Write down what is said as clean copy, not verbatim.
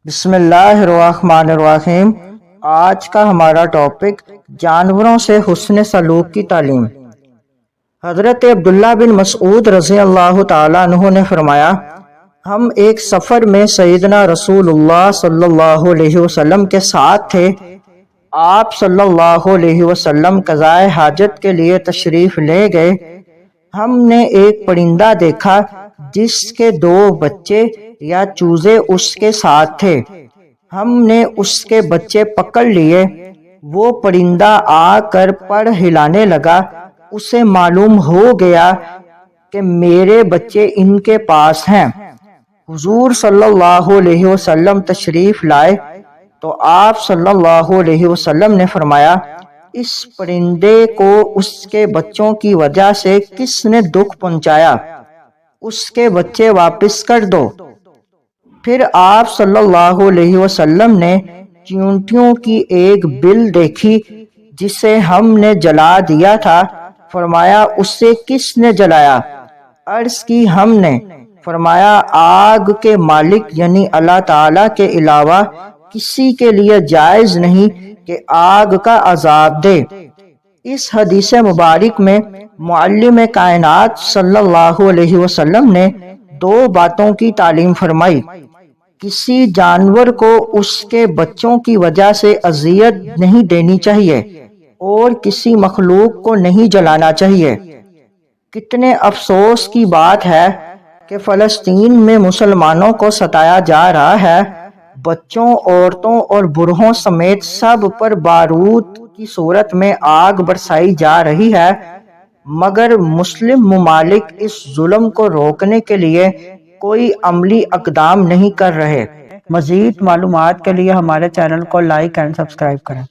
بسم اللہ الرحمن الرحیم۔ آج کا ہمارا ٹاپک جانوروں سے حسن سلوک کی تعلیم۔ حضرت عبداللہ بن مسعود رضی اللہ تعالیٰ عنہ نے فرمایا، ہم ایک سفر میں سیدنا رسول اللہ صلی اللہ علیہ وسلم کے ساتھ تھے۔ آپ صلی اللہ علیہ وسلم قضائے حاجت کے لیے تشریف لے گئے۔ ہم نے ایک پرندہ دیکھا جس کے 2 بچے یا چوزے اس کے ساتھ تھے۔ ہم نے اس کے بچے پکڑ لیے۔ وہ پرندہ آ کر پر ہلانے لگا۔ اسے معلوم ہو گیا کہ میرے بچے ان کے پاس ہیں۔ حضور صلی اللہ علیہ وسلم تشریف لائے تو آپ صلی اللہ علیہ وسلم نے فرمایا، اس پرندے کو اس کے بچوں کی وجہ سے کس نے دکھ پہنچایا؟ اس کے بچے واپس کر دو۔ پھر آپ صلی اللہ علیہ وسلم نے چیونٹیوں کی ایک بل دیکھی جسے ہم نے جلا دیا تھا۔ فرمایا، اسے کس نے جلایا؟ عرض کی، ہم نے۔ فرمایا، آگ کے مالک یعنی اللہ تعالیٰ کے علاوہ کسی کے لیے جائز نہیں کہ آگ کا عذاب دے۔ اس حدیث مبارک میں معلم کائنات صلی اللہ علیہ وسلم نے 2 باتوں کی تعلیم فرمائی۔ کسی جانور کو اس کے بچوں کی وجہ سے اذیت نہیں دینی چاہیے اور کسی مخلوق کو نہیں جلانا چاہیے۔ کتنے افسوس کی بات ہے کہ فلسطین میں مسلمانوں کو ستایا جا رہا ہے۔ بچوں، عورتوں اور بوڑھوں سمیت سب پر بارود کی صورت میں آگ برسائی جا رہی ہے، مگر مسلم ممالک اس ظلم کو روکنے کے لیے کوئی عملی اقدام نہیں کر رہے۔ مزید معلومات کے لیے ہمارے چینل کو لائک اینڈ سبسکرائب کریں۔